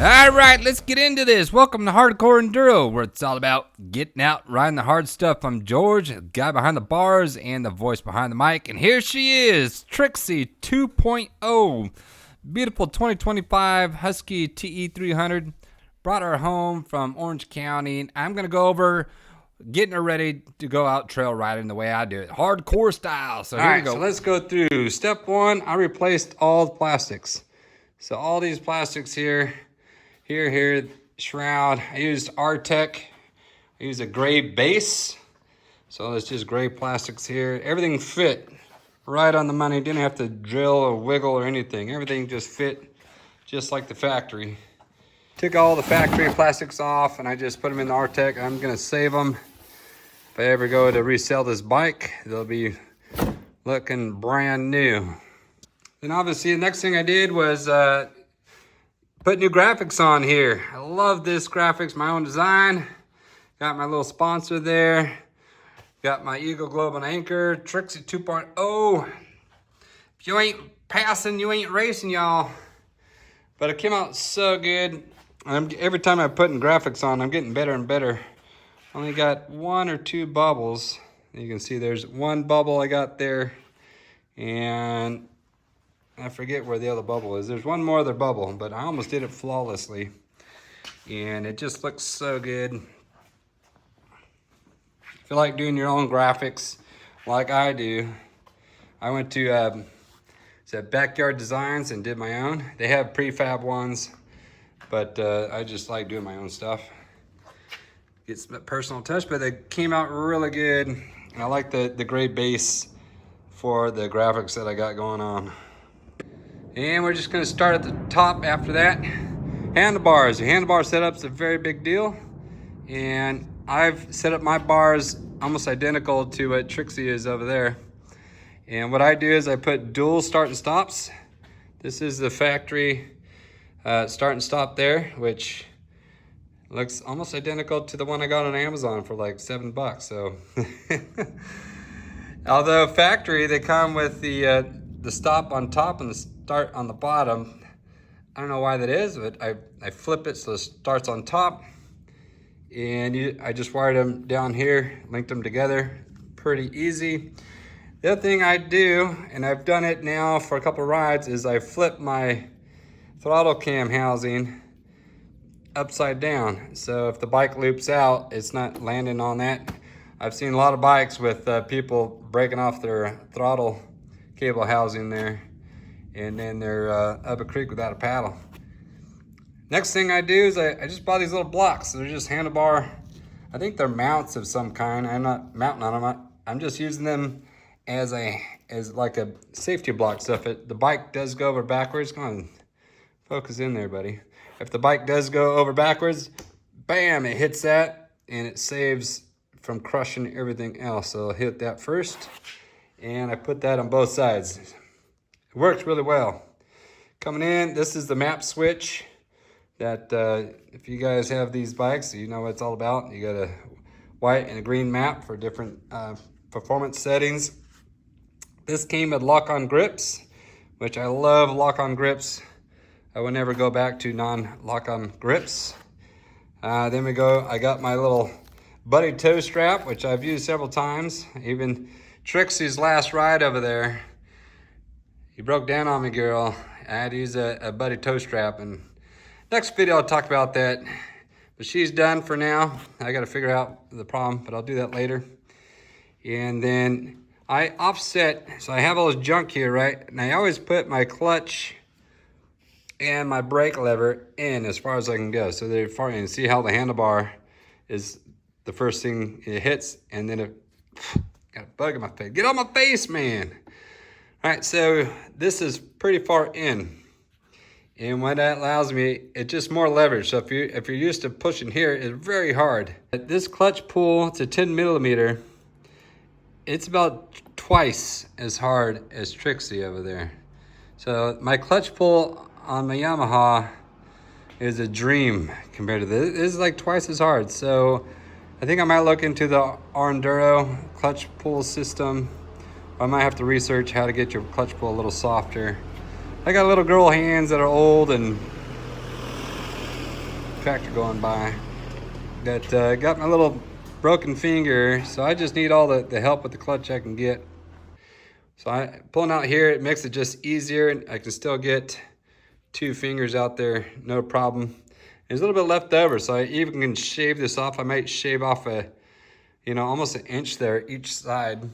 All right, let's get into this. Welcome to Hardcore Enduro, where it's all about getting out, riding the hard stuff. I'm George, the guy behind the bars and the voice behind the mic. And here she is, Trixie 2.0. Beautiful 2025 Husky TE300. Brought her home from Orange County. And I'm going to go over getting her ready to go out trail riding the way I do it. Hardcore style. So here we go. So let's go through. Step one, I replaced all the plastics. So all these plastics here, shroud. I used Artec. I used a gray base. So it's just gray plastics here. Everything fit right on the money. Didn't have to drill or wiggle or anything. Everything just fit just like the factory. Took all the factory plastics off and I just put them in the Artec. I'm gonna save them. If I ever go to resell this bike, they'll be looking brand new. Then obviously the next thing I did was put new graphics on here. I love this graphics, my own design. Got my little sponsor there. Got my Eagle Globe and Anchor, Trixie 2.0. If you ain't passing, you ain't racing, y'all. But it came out so good. Every time I'm putting graphics on, I'm getting better and better. Only got 1 or 2 bubbles. You can see there's 1 bubble I got there. And I forget where the other bubble is. There's one more other bubble, but I almost did it flawlessly. And it just looks so good. If you like doing your own graphics, like I do, I went to Backyard Designs and did my own. They have prefab ones, but I just like doing my own stuff. Get some personal touch, but they came out really good. And I like the gray base for the graphics that I got going on. And we're just gonna start at the top after that. Handlebars. The handlebar setup's a very big deal. And I've set up my bars almost identical to what Trixie is over there. And what I do is I put dual start and stops. This is the factory start and stop there, which looks almost identical to the one I got on Amazon for like $7. So, although factory, they come with the stop on top and the start on the bottom. I don't know why that is, but I flip it so it starts on top. And I just wired them down here, linked them together, pretty easy. The other thing I do, and I've done it now for a couple of rides, is I flip my throttle cam housing upside down. So if the bike loops out, it's not landing on that. I've seen a lot of bikes with people breaking off their throttle cable housing there, and then they're up a creek without a paddle. Next thing I do is I just bought these little blocks. They're just handlebar. I think they're mounts of some kind. I'm not mounting on them. I'm just using them as like a safety block. So if the bike does go over backwards, go on, focus in there, buddy. If the bike does go over backwards, bam, it hits that and it saves from crushing everything else. So I'll hit that first, and I put that on both sides. It works really well. Coming in, this is the map switch that if you guys have these bikes, you know what it's all about. You got a white and a green map for different performance settings. This came with lock-on grips, which I love lock-on grips. I would never go back to non-lock-on grips. Then I got my little buddy toe strap, which I've used several times. Even Trixie's last ride over there, he broke down on me, girl. I had to use a buddy toe strap, and next video I'll talk about that. But she's done for now. I gotta figure out the problem, but I'll do that later. And then I offset, so I have all this junk here, right? And I always put my clutch and my brake lever in as far as I can go. So they're far in. See how the handlebar is the first thing it hits, and then it got a bug in my face. Get on my face, man. All right, so this is pretty far in. And what that allows me, it's just more leverage. So if you're used to pushing here, it's very hard. This clutch pull, it's a 10 millimeter. It's about twice as hard as Trixie over there. So my clutch pull on my Yamaha is a dream compared to this. This is like twice as hard. So I think I might look into the Enduro clutch pull system. I might have to research how to get your clutch pull a little softer. I got little girl hands that are old and tractor going by that got my little broken finger, so I just need all the help with the clutch I can get. So I pulling out here, it makes it just easier, and I can still get 2 fingers out there, no problem. There's a little bit left over, so I even can shave this off. I might shave off almost an inch there each side.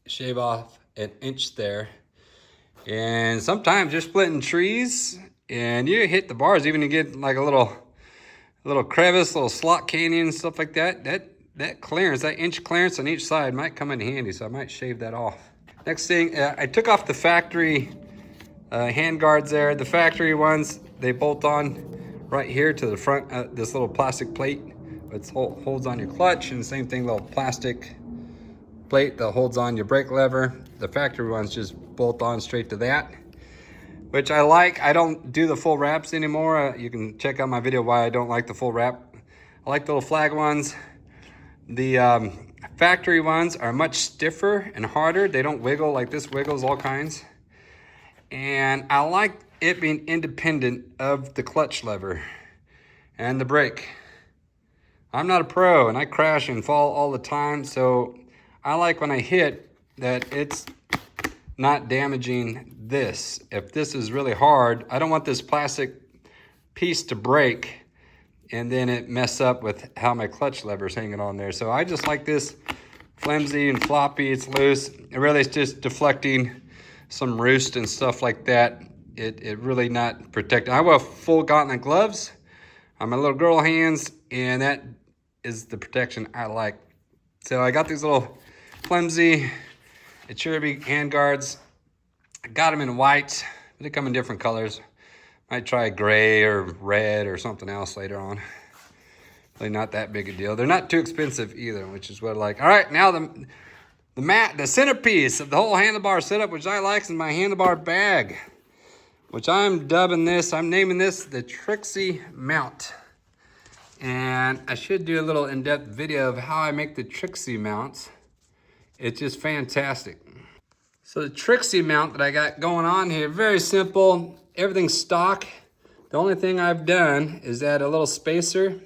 Shave off an inch there. And sometimes you're splitting trees and you hit the bars, even to get like a little crevice, little slot canyon, stuff like that. That clearance, that inch clearance on each side might come in handy, so I might shave that off. Next thing, I took off the factory hand guards there. The factory ones, they bolt on right here to the front, this little plastic plate. It holds on your clutch, and the same thing, little plastic plate that holds on your brake lever. The factory ones just bolt on straight to that, which I like. I don't do the full wraps anymore. You can check out my video why I don't like the full wrap. I like the little flag ones. The factory ones are much stiffer and harder. They don't wiggle like this wiggles all kinds. And I like it being independent of the clutch lever and the brake. I'm not a pro and I crash and fall all the time, so I like when I hit that it's not damaging this. If this is really hard, I don't want this plastic piece to break and then it mess up with how my clutch lever is hanging on there. So I just like this flimsy and floppy, it's loose. It really is just deflecting some roost and stuff like that. It really not protecting. I wear full gauntlet gloves on my little girl hands, and that is the protection I like. So I got these little flimsy Cherokee hand guards. I got them in white, but they come in different colors. Might try gray or red or something else later on. Really not that big a deal. They're not too expensive either, which is what I like. All right, now the centerpiece of the whole handlebar setup, which I like, is my handlebar bag, which I'm naming this the Trixie mount. And I should do a little in-depth video of how I make the Trixie mounts. It's just fantastic. So the Trixie mount that I got going on here, very simple. Everything's stock. The only thing I've done is add a little spacer.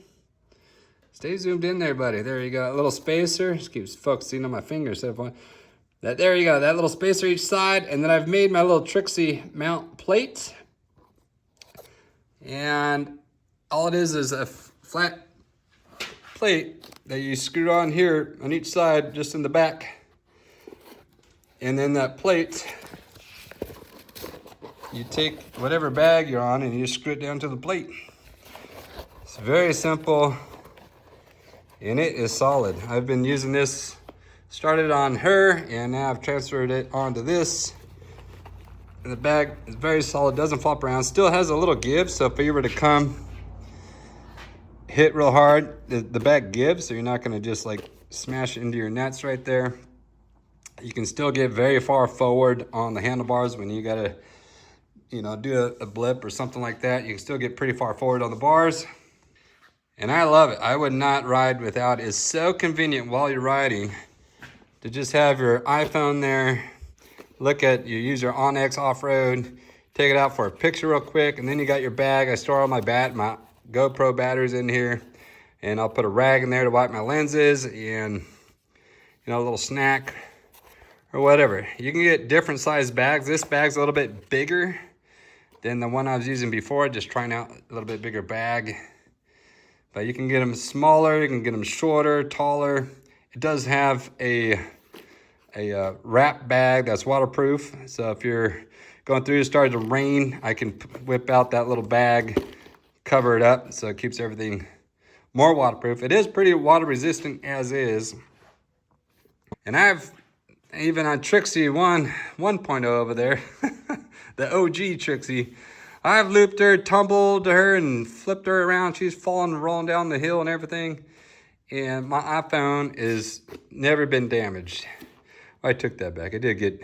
Stay zoomed in there, buddy. There you go. A little spacer. Just keeps focusing on my fingers. There you go. That little spacer each side. And then I've made my little Trixie mount plate. And all it is a flat plate that you screw on here on each side, just in the back. And then that plate, you take whatever bag you're on and you screw it down to the plate. It's very simple and it is solid. I've been using this, started on her, and now I've transferred it onto this. And the bag is very solid, doesn't flop around, still has a little give, so if you were to come hit real hard, the bag gives, so you're not gonna just like smash into your nuts right there. You can still get very far forward on the handlebars when you gotta, do a blip or something like that. You can still get pretty far forward on the bars. And I love it. I would not ride without it. It's so convenient while you're riding to just have your iPhone there. You use your Onyx off-road, take it out for a picture real quick, and then you got your bag. I store all my GoPro batteries in here, and I'll put a rag in there to wipe my lenses and, a little snack or whatever. You can get different size bags. This bag's a little bit bigger than the one I was using before, just trying out a little bit bigger bag. But you can get them smaller, you can get them shorter, taller. It does have a wrap bag that's waterproof. So if you're going through, it started to rain, I can whip out that little bag, cover it up, so it keeps everything more waterproof. It is pretty water resistant as is. And I've even on Trixie 1.0 over there, the OG Trixie, I've looped her, tumbled her, and flipped her around. She's falling, rolling down the hill and everything. And my iPhone is never been damaged. I took that back. I did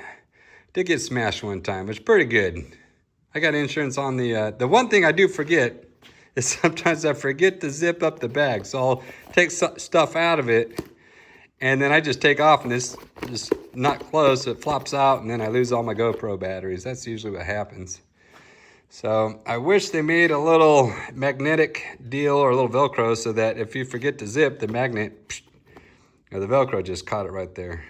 get smashed one time. It's pretty good. I got insurance on the one thing I do forget is sometimes I forget to zip up the bag. So I'll take stuff out of it, and then I just take off, and it's just not closed, so it flops out, and then I lose all my GoPro batteries. That's usually what happens. So I wish they made a little magnetic deal or a little Velcro so that if you forget to zip, the magnet, or the Velcro just caught it right there.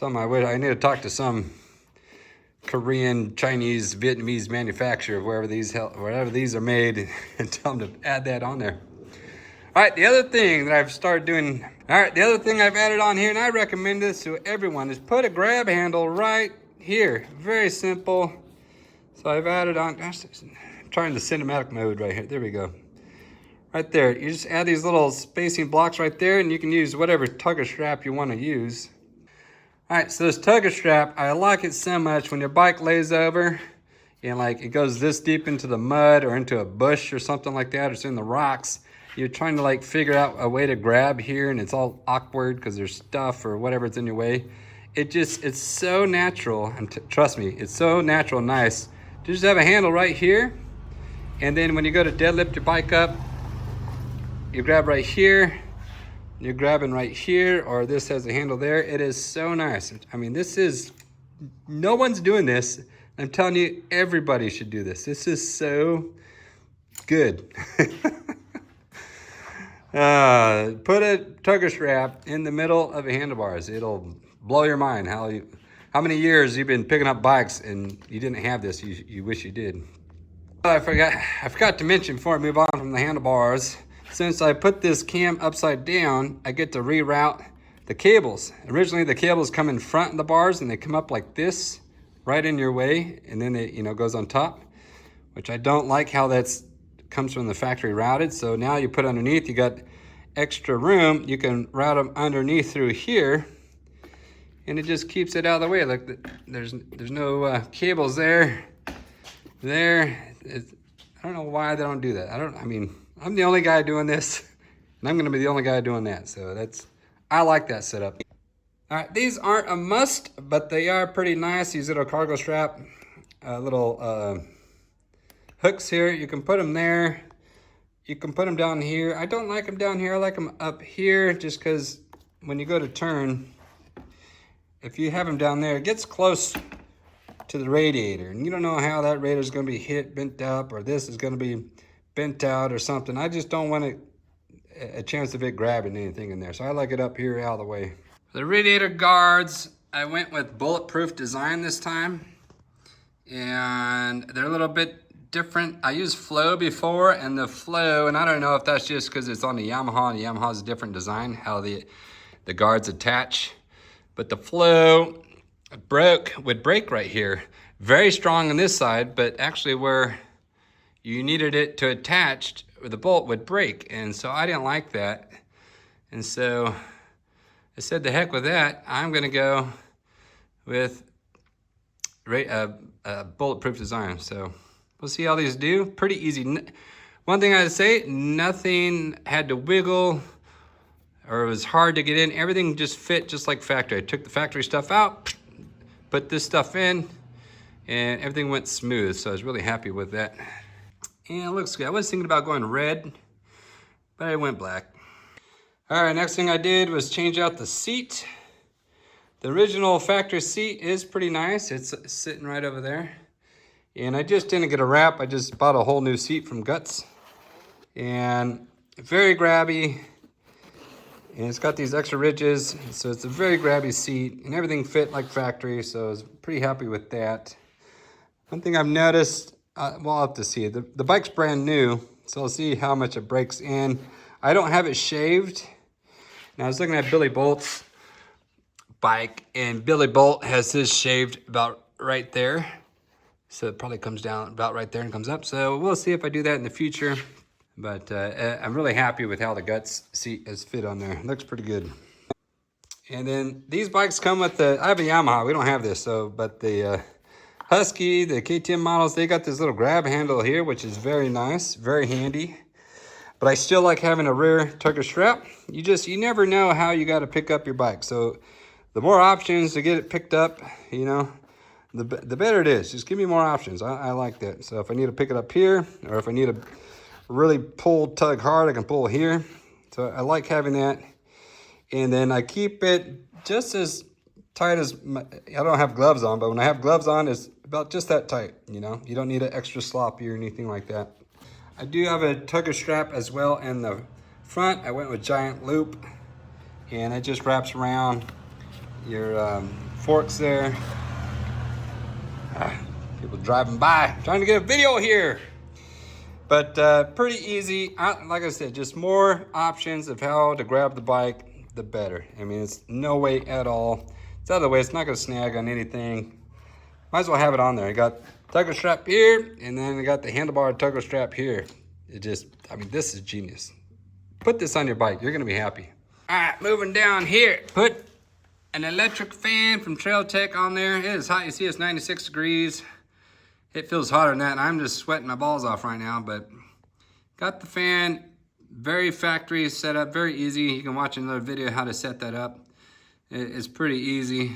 I need to talk to some Korean, Chinese, Vietnamese manufacturer, wherever these are made, and tell them to add that on there. All right, the other thing that I've started doing, the other thing I've added on here, and I recommend this to everyone, is put a grab handle right here. Very simple. So I've added on, gosh, I'm trying the cinematic mode right here. There we go. Right there. You just add these little spacing blocks right there, and you can use whatever Tugger strap you want to use. All right, so this Tugger strap, I like it so much when your bike lays over and like it goes this deep into the mud or into a bush or something like that, or it's in the rocks. You're trying to like figure out a way to grab here, and it's all awkward because there's stuff or whatever's in your way. It's so natural, and trust me, it's so natural and nice. Just have a handle right here, and then when you go to deadlift your bike up, you grab right here, you're grabbing right here, or this has a handle there. It is so nice. I mean, no one's doing this. I'm telling you, everybody should do this. This is so good. Put a Tugger strap in the middle of a handlebars. It'll blow your mind how many years you've been picking up bikes and you didn't have this. You wish you did. I forgot to mention before I move on from the handlebars, since I put this cam upside down, I get to reroute the cables. Originally the cables come in front of the bars and they come up like this, right in your way, and then it goes on top, which I don't like how comes from the factory routed. So now you put underneath, you got extra room, you can route them underneath through here, and it just keeps it out of the way. Like there's no cables there. I don't know why they don't do that. I mean, I'm the only guy doing this, and I'm gonna be the only guy doing that. So I like that setup. All right, these aren't a must, but they are pretty nice. These little cargo strap, little hooks here. You can put them there. You can put them down here. I don't like them down here. I like them up here just because when you go to turn, if you have them down there, it gets close to the radiator, and you don't know how that radiator is going to be bent up, or this is going to be bent out or something. I just don't want a chance of it grabbing anything in there. So I like it up here out of the way. The radiator guards, I went with bulletproof design this time, and they're a little bit different. I used Flow before, and the Flow, and I don't know if that's just because it's on the Yamaha, and Yamaha's a different design, how the guards attach. But the Flow would break right here. Very strong on this side, but actually where you needed it to attach, the bolt would break. And so I didn't like that. And so I said, the heck with that. I'm gonna go with bulletproof design. So we'll see how these do. Pretty easy. One thing I'd say, nothing had to wiggle or it was hard to get in. Everything just fit just like factory. I took the factory stuff out, put this stuff in, and everything went smooth. So I was really happy with that. And it looks good. I was thinking about going red, but I went black. All right, next thing I did was change out the seat. The original factory seat is pretty nice. It's sitting right over there. And I just didn't get a wrap. I just bought a whole new seat from Guts. And very grabby. And it's got these extra ridges. So it's a very grabby seat, and everything fit like factory. So I was pretty happy with that. One thing I've noticed, well, I'll have to see. The bike's brand new, so I'll see how much it breaks in. I don't have it shaved. Now I was looking at Billy Bolt's bike, and Billy Bolt has his shaved about right there. So it probably comes down about right there and comes up. So we'll see if I do that in the future. But I'm really happy with how the Guts seat is fit on there. It looks pretty good. And then these bikes come with the, I have a Yamaha, we don't have this, so, but the Husky, the KTM models, they got this little grab handle here, which is very nice, very handy. But I still like having a rear Tugger strap. You never know how you got to pick up your bike. So the more options to get it picked up, you know, the better it is. Just give me more options. I like that. So if I need to pick it up here, or if I need to really tug hard, I can pull here. So I like having that. And then I keep it just as tight as, I don't have gloves on, but when I have gloves on, it's about just that tight, you know. You don't need it extra sloppy or anything like that. I do have a Tugger strap as well in the front. I went with giant loop, and it just wraps around your forks there. People driving by, trying to get a video here. But pretty easy. Like I said, just more options of how to grab the bike, the better. I mean, it's no weight at all. It's out of the way, it's not gonna snag on anything. Might as well have it on there. I got Tugger strap here, and then I got the handlebar Tugger strap here. It just, I mean, this is genius. Put this on your bike, you're gonna be happy. All right, moving down here. Put an electric fan from Trail Tech on there. It is hot, you see it's 96 degrees. It feels hotter than that, and I'm just sweating my balls off right now, but got the fan, very factory setup, very easy. You can watch another video how to set that up. It's pretty easy,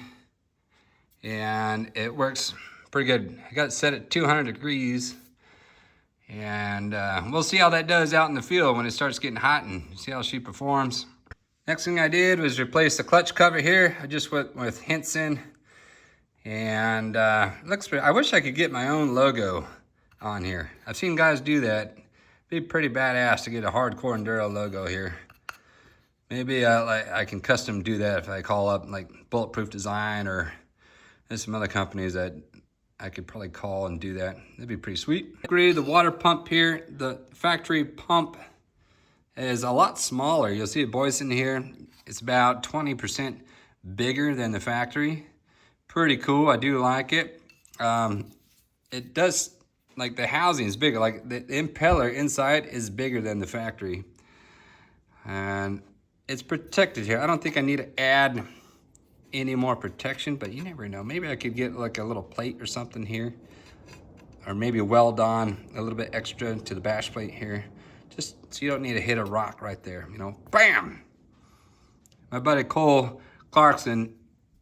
and it works pretty good. I got it set at 200 degrees, and we'll see how that does out in the field when it starts getting hot and see how she performs. Next thing I did was replace the clutch cover here. I just went with Henson, and looks pretty. I wish I could get my own logo on here. I've seen guys do that. Be pretty badass to get a hardcore enduro logo here. Maybe I can custom do that if I call up like Bulletproof Design, or there's some other companies that I could probably call and do that. That'd be pretty sweet. Agree, the water pump here, the factory pump is a lot smaller. You'll see it, boys, in here. It's about 20% bigger than the factory. Pretty cool, I do like it. It does, like the housing is bigger, like the impeller inside is bigger than the factory. And it's protected here. I don't think I need to add any more protection, but you never know. Maybe I could get like a little plate or something here, or maybe weld on a little bit extra to the bash plate here, just so you don't need to hit a rock right there, you know, bam. My buddy Cole Clarkson,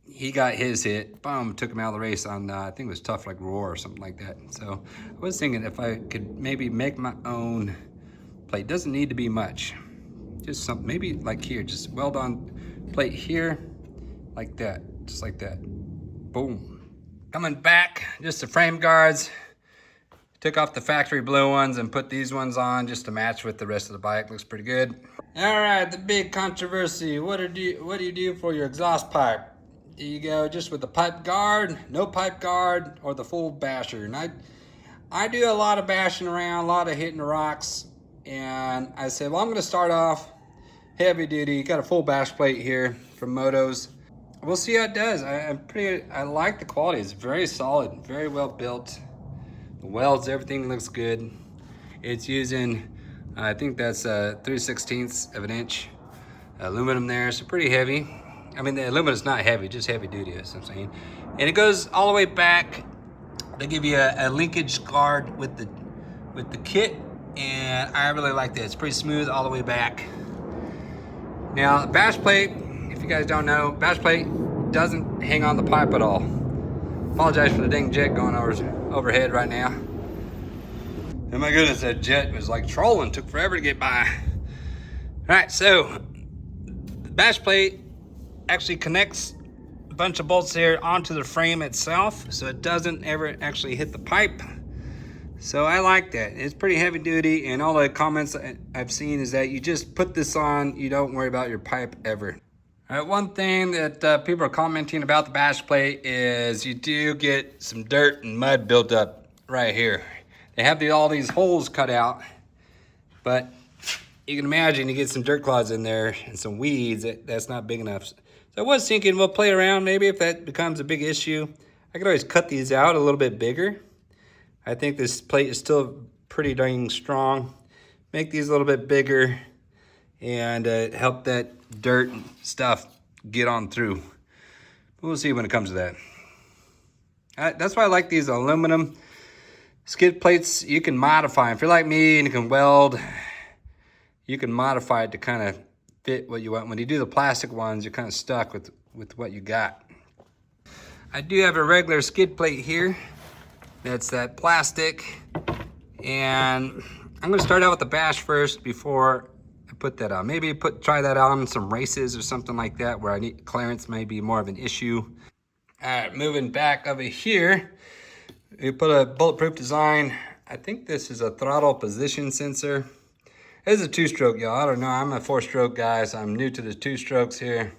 he got his hit, boom, took him out of the race on, I think it was Tough Like Roar or something like that. So I was thinking if I could maybe make my own plate. Doesn't need to be much. Just something, maybe like here, just weld on plate here, like that, just like that. Boom. Coming back, just the frame guards. Took off the factory blue ones and put these ones on just to match with the rest of the bike. Looks pretty good. All right, the big controversy. What do you do for your exhaust pipe? Do you go just with the pipe guard, no pipe guard, or the full basher? And I do a lot of bashing around, a lot of hitting rocks. And I said, well, I'm gonna start off heavy duty. Got a full bash plate here from Motos. We'll see how it does. I like the quality. It's very solid, very well built. The welds, everything looks good. It's using, I think that's 3/16 of an inch aluminum there, so pretty heavy. I mean, the aluminum's not heavy, just heavy duty, that's what I'm saying. And it goes all the way back. They give you a linkage guard with the kit, and I really like that. It's pretty smooth all the way back. Now, bash plate, if you guys don't know, bash plate doesn't hang on the pipe at all. Apologize for the dang jet going overhead right now. Oh my goodness, that jet was like trolling, took forever to get by. All right, so the bash plate actually connects a bunch of bolts here onto the frame itself, so it doesn't ever actually hit the pipe. So I like that. It's pretty heavy duty, and all the comments I've seen is that you just put this on, you don't worry about your pipe ever. All right, one thing that people are commenting about the bash plate is you do get some dirt and mud built up right here. They have all these holes cut out, but you can imagine you get some dirt clods in there and some weeds, that's not big enough. So I was thinking we'll play around, maybe if that becomes a big issue, I could always cut these out a little bit bigger. I think this plate is still pretty dang strong. Make these a little bit bigger and help that dirt and stuff get on through. We'll see when it comes to that. That's why I like these aluminum skid plates. You can modify. If you're like me and you can weld, you can modify it to kind of fit what you want. When you do the plastic ones, you're kind of stuck with what you got. I do have a regular skid plate here. That's that plastic. And I'm gonna start out with the bash first before I put that on. Maybe try that on some races or something like that where I need clearance may be more of an issue. All right, moving back over here, we put a bulletproof design. I think this is a throttle position sensor. It's a 2-stroke, y'all. I don't know. I'm a 4-stroke guy, so I'm new to the 2 strokes here.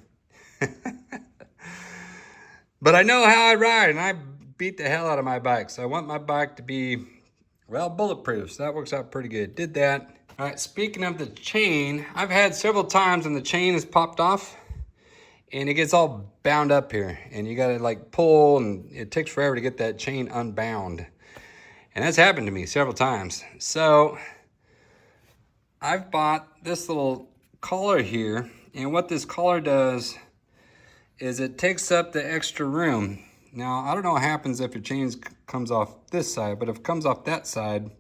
But I know how I ride, and I beat the hell out of my bike. So I want my bike to be, well, bulletproof. So that works out pretty good. Did that. All right, speaking of the chain, I've had several times when the chain has popped off and it gets all bound up here. And you gotta like pull, and it takes forever to get that chain unbound. And that's happened to me several times. So I've bought this little collar here. And what this collar does is it takes up the extra room. Now, I don't know what happens if your chain comes off this side, but if it comes off that side,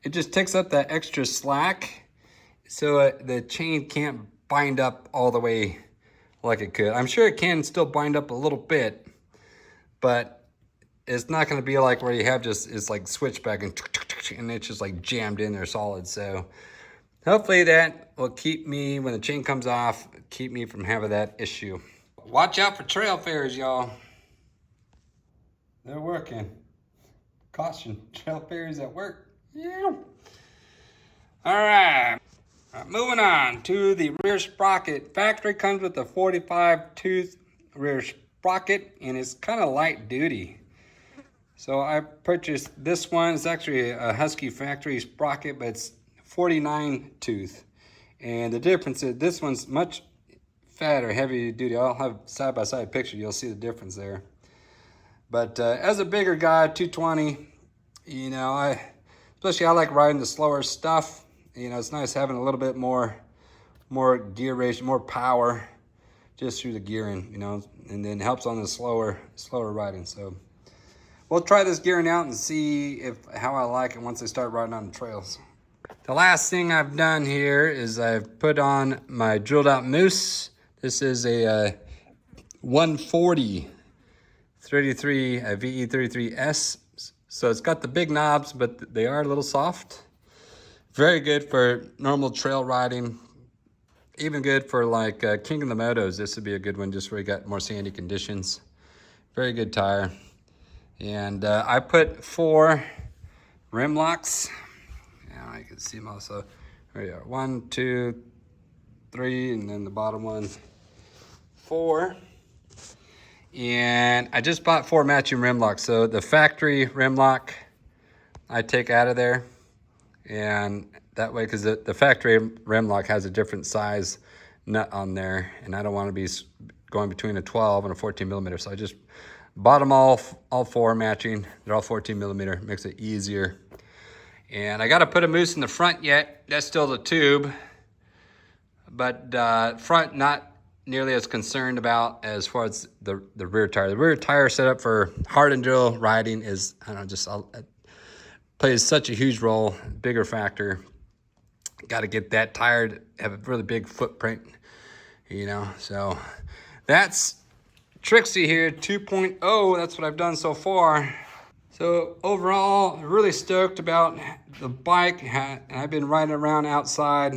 it just takes up that extra slack so the chain can't bind up all the way like it could. I'm sure it can still bind up a little bit, but it's not gonna be like where you have it's like switchback and it's just like jammed in there solid. So hopefully that will keep me, when the chain comes off, keep me from having that issue. Watch out for trail fairies, y'all. They're working. Caution, trail fairies at work. Yeah. All right, moving on to the rear sprocket. Factory comes with a 45 tooth rear sprocket, and it's kind of light duty. So I purchased this one. It's actually a Husky factory sprocket, but it's 49 tooth. And the difference is this one's much fatter, heavy duty. I'll have side-by-side picture. You'll see the difference there. But as a bigger guy, 220, you know, especially I like riding the slower stuff. You know, it's nice having a little bit more gear ratio, more power just through the gearing, you know, and then helps on the slower riding. So we'll try this gearing out and see how I like it once I start riding on the trails. The last thing I've done here is I've put on my drilled out moose. This is a 140 33 VE33S. So it's got the big knobs, but they are a little soft. Very good for normal trail riding. Even good for like King of the Motos. This would be a good one just where you got more sandy conditions. Very good tire. And I put 4 rim locks. Now I can see them also. There you are. 1, 2, 3, and then the bottom one, 4. And I just bought 4 matching rim locks. So the factory rim lock I take out of there, and that way, because the factory rim lock has a different size nut on there, and I don't want to be going between a 12 and a 14 millimeter. So I just bought them all 4 matching. They're all 14 millimeter, makes it easier. And I got to put a moose in the front yet. That's still the tube, but front not nearly as concerned about as far as the rear tire. The rear tire setup for hard enduro riding is, I don't know, plays such a huge role, bigger factor. Got to get that tire to have a really big footprint, you know. So that's Trixie here 2.0. That's what I've done so far. So overall, really stoked about the bike. I've been riding around outside.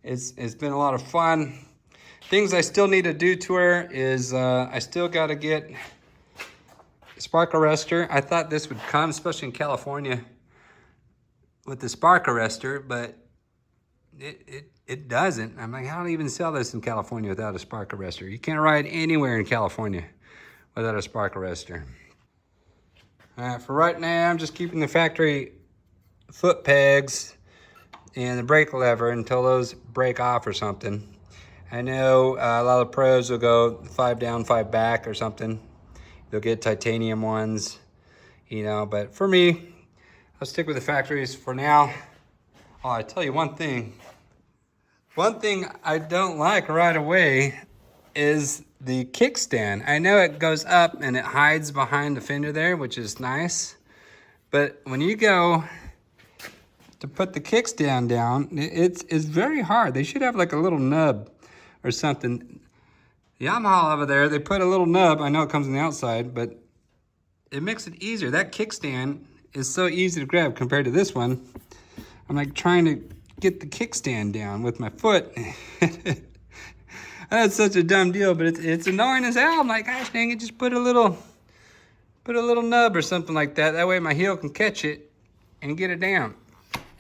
It's been a lot of fun. Things I still need to do to her is I still got to get a spark arrestor. I thought this would come, especially in California, with the spark arrestor, but it doesn't. I'm like, how do you even sell this in California without a spark arrestor? You can't ride anywhere in California without a spark arrestor. All right, for right now, I'm just keeping the factory foot pegs and the brake lever until those break off or something. I know a lot of pros will go 5 down, 5 back or something. They'll get titanium ones, you know, but for me, I'll stick with the factories for now. Oh, I tell you one thing. One thing I don't like right away is the kickstand. I know it goes up and it hides behind the fender there, which is nice. But when you go to put the kickstand down, it's very hard. They should have like a little nub or something. The Yamaha over there, they put a little nub. I know it comes on the outside, but it makes it easier. That kickstand is so easy to grab compared to this one. I'm like trying to get the kickstand down with my foot. That's such a dumb deal, but it's annoying as hell. I'm like, gosh dang it, just put a little nub or something like that. That way my heel can catch it and get it down.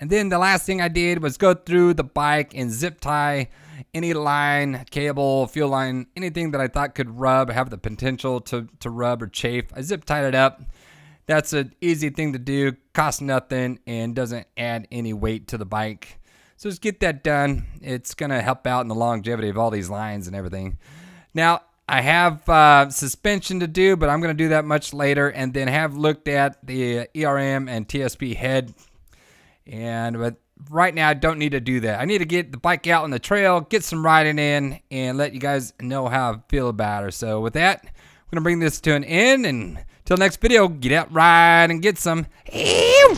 And then the last thing I did was go through the bike and zip tie any line, cable, fuel line, anything that I thought could rub, have the potential to rub or chafe. I zip tied it up. That's an easy thing to do, costs nothing, and doesn't add any weight to the bike. So just get that done. It's going to help out in the longevity of all these lines and everything. Now, I have suspension to do, but I'm going to do that much later, and then have looked at the ERM and TSP head. But right now, I don't need to do that. I need to get the bike out on the trail, get some riding in, and let you guys know how I feel about her. So with that, I'm going to bring this to an end, and till next video, get out, ride, and get some. Ew!